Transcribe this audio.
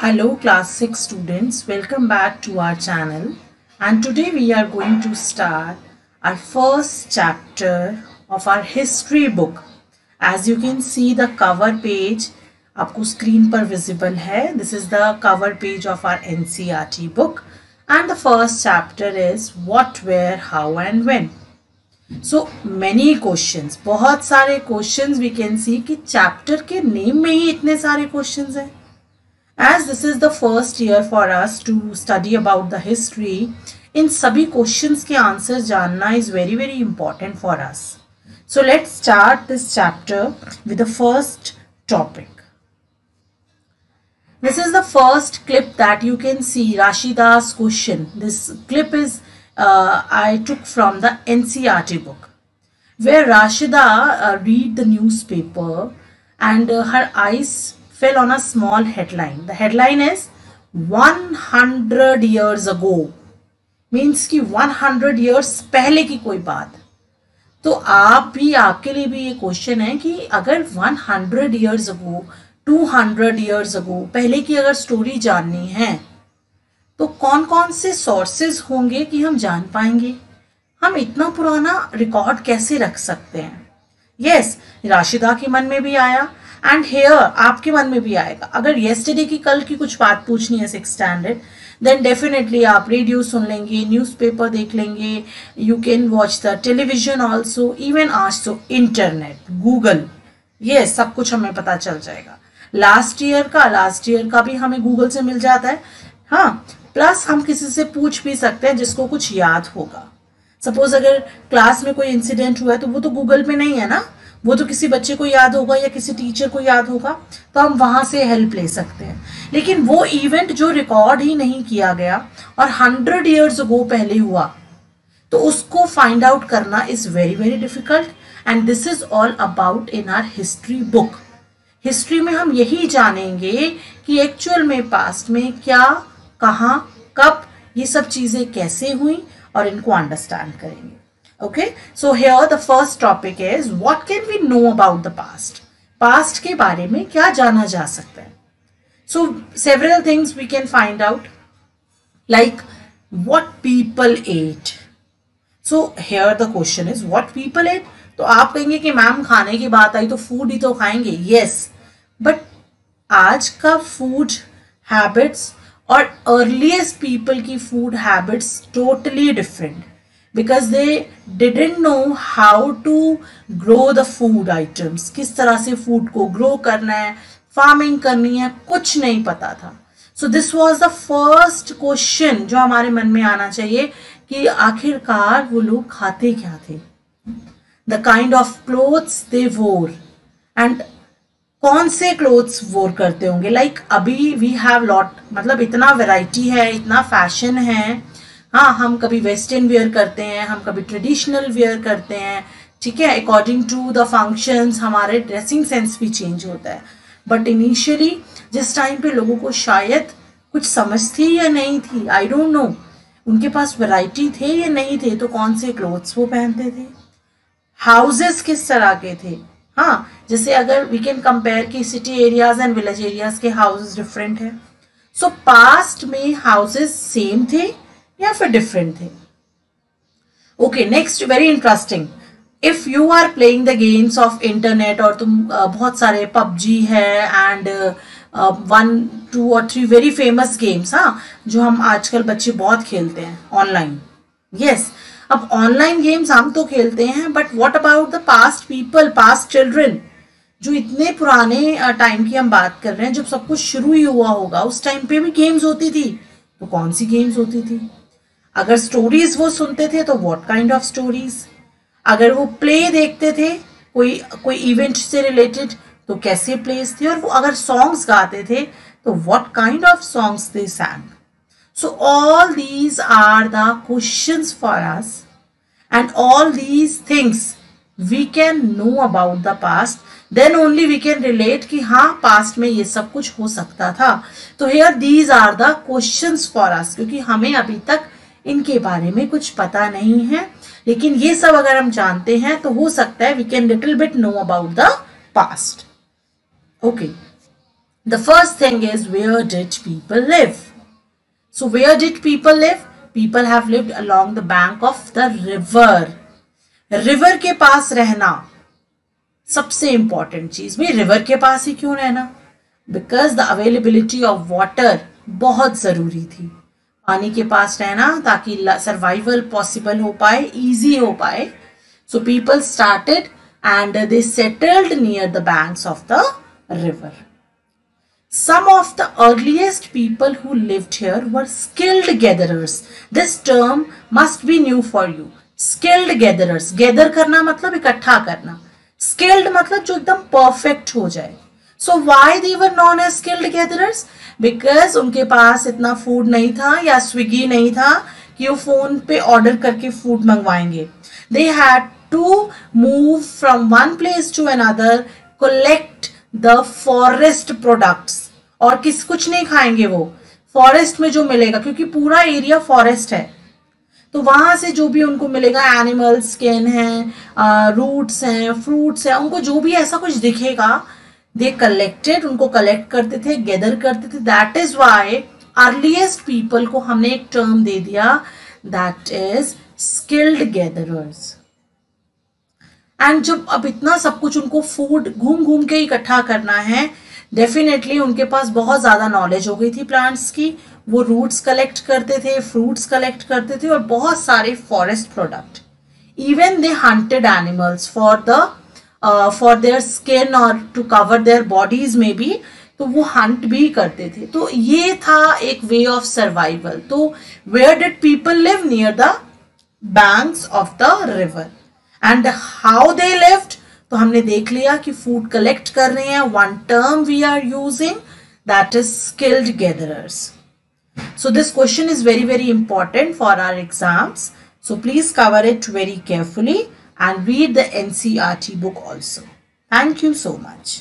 Hello class 6 students, welcome back to our channel, and today we are going to start our first chapter of our history book. As you can see, the cover page आपको screen पर visible है. This is the cover page of our NCERT book, and the first chapter is what, where, how and when. So many questions, बहुत सारे questions we can see कि chapter के name में ही इतने सारे questions हैं. As this is the first year for us to study about the history, इन सभी questions के answer जानना is very very important for us. So let's start this chapter with the first topic. This is the first clip that you can see, Rashida's question. This clip is I took from the NCERT book, where Rashida read the newspaper and her eyes fell on a small headline. The headline is 100 years ago. Means कि 100 years पहले की कोई बात. तो आपके लिए भी ये क्वेश्चन है कि अगर 100 years ago, 200 years ago पहले की अगर स्टोरी जाननी है तो कौन कौन से सोर्सेज होंगे कि हम जान पाएंगे. हम इतना पुराना रिकॉर्ड कैसे रख सकते हैं. यस, राशिदा के मन में भी आया एंड हेयर आपके मन में भी आएगा. अगर येस्टरडे की कल की कुछ बात पूछनी है 6th स्टैंडर्ड, देन डेफिनेटली आप रेडियो सुन लेंगे, न्यूज़पेपर देख लेंगे, you can watch the television also, even आज तो इंटरनेट, गूगल, ये सब कुछ हमें पता चल जाएगा. लास्ट ईयर का भी हमें गूगल से मिल जाता है. हाँ, प्लस हम किसी से पूछ भी सकते हैं जिसको कुछ याद होगा. सपोज अगर क्लास में कोई इंसिडेंट हुआ है तो वो तो गूगल पे नहीं है ना, वो तो किसी बच्चे को याद होगा या किसी टीचर को याद होगा, तो हम वहां से हेल्प ले सकते हैं. लेकिन वो इवेंट जो रिकॉर्ड ही नहीं किया गया और 100 years ago पहले हुआ, तो उसको फाइंड आउट करना is very very difficult. And this is all about in our history book. History में हम यही जानेंगे कि एक्चुअल में पास्ट में क्या, कहाँ, कब, ये सब चीजें कैसे हुई और इनको अंडरस्टैंड करेंगे. Okay, so here the first topic is what can we know about the past. Past के बारे में क्या जाना जा सकता है. So several things we can find out, like what people ate. So here the question is what people ate. तो आप कहेंगे कि मैम खाने की बात आई तो फूड ही तो खाएंगे. Yes, but आज का फूड हैबिट्स और अर्लीस्ट पीपल की food habits totally different, because they didn't know how to grow the food items. किस तरह से फूड को ग्रो करना है, फार्मिंग करनी है, कुछ नहीं पता था. So this was the first question जो हमारे मन में आना चाहिए कि आखिरकार वो लोग खाते क्या थे. The kind of clothes they wore and कौन से क्लोथ्स वोर करते होंगे. लाइक अभी वी हैव लॉट, मतलब इतना वैरायटी है, इतना फैशन है. हाँ, हम कभी वेस्टर्न वेयर करते हैं, हम कभी ट्रेडिशनल वेयर करते हैं, ठीक है. अकॉर्डिंग टू द फंक्शंस हमारे ड्रेसिंग सेंस भी चेंज होता है. बट इनिशियली जिस टाइम पे लोगों को शायद कुछ समझ थी या नहीं थी, आई डोंट नो, उनके पास वैरायटी थे या नहीं थे, तो कौन से क्लोथ्स वो पहनते थे. हाउसेस किस तरह के थे. हाँ, जैसे अगर वी कैन कंपेयर कि city areas and village areas के हाउसेस डिफरेंट है. सो पास्ट में हाउसेस सेम थे या फिर डिफरेंट थे. Okay, next very interesting. If you are playing the games of internet और तुम बहुत सारे पबजी है एंड 1, 2 और 3 वेरी फेमस गेम्स, हाँ, जो हम आजकल बच्चे बहुत खेलते हैं ऑनलाइन. यस, अब ऑनलाइन गेम्स हम तो खेलते हैं, but what about the past people, past children, जो इतने पुराने टाइम की हम बात कर रहे हैं, जब सब कुछ शुरू ही हुआ होगा, उस टाइम पे भी गेम्स होती थी. तो कौन सी गेम्स होती थी. अगर स्टोरीज वो सुनते थे तो व्हाट काइंड ऑफ स्टोरीज. अगर वो प्ले देखते थे कोई इवेंट से रिलेटेड, तो कैसे प्लेस थे. और वो अगर सॉन्ग्स गाते थे तो what kind of songs they sang. So all these are the questions for us and all these things we can know about the past. Then only we can relate कि हाँ, past में ये सब कुछ हो सकता था. तो here these are the questions for us, क्योंकि हमें अभी तक इनके बारे में कुछ पता नहीं है, लेकिन ये सब अगर हम जानते हैं तो हो सकता है we can little bit know about the past. Okay, The first thing is, where did people live? So where did people live? People have lived along the bank of the river. River के पास रहना सबसे important चीज। भाई river के पास ही क्यों रहना? Because the availability of water बहुत जरूरी थी। पानी के पास रहना ताकि सर्वाइवल पॉसिबल हो पाए, इजी हो पाए। So people started and they settled near the banks of the river. Some of the earliest people who lived here were skilled gatherers. This term must be new for you. Skilled gatherers. Gather करना मतलब इकट्ठा करना. Skilled मतलब जो एकदम perfect हो जाए. So why they were known as skilled gatherers? Because उनके पास इतना food नहीं था या स्विगी नहीं था कि वो फोन पे ऑर्डर करके food मंगवाएंगे. They had to move from one place to another, collect the forest products. और कुछ नहीं खाएंगे वो, फॉरेस्ट में जो मिलेगा, क्योंकि पूरा एरिया फॉरेस्ट है, तो वहां से जो भी उनको मिलेगा, एनिमल स्किन है, रूट्स हैं, फ्रूट्स हैं, उनको जो भी ऐसा कुछ दिखेगा, दे कलेक्टेड, उनको कलेक्ट करते थे, गैदर करते थे. That is why earliest people को हमने एक टर्म दे दिया, that is skilled gatherers. And जब अब इतना सब कुछ उनको फूड घूम घूम के इकट्ठा करना है, डेफिनेटली उनके पास बहुत ज़्यादा नॉलेज हो गई थी प्लांट्स की. वो रूट्स कलेक्ट करते थे, फ्रूट्स कलेक्ट करते थे और बहुत सारे forest product. Even they hunted animals for their skin और टू कवर देयर बॉडीज में भी, तो वो हंट भी करते थे. तो ये था एक वे ऑफ सर्वाइवल. तो where did people live? Near the banks of the river. And how they lived, तो हमने देख लिया कि फूड कलेक्ट कर रहे हैं. One term we are using, that is skilled gatherers. So this question is very very important for our exams. So please cover it very carefully and read the NCERT book also. Thank you so much.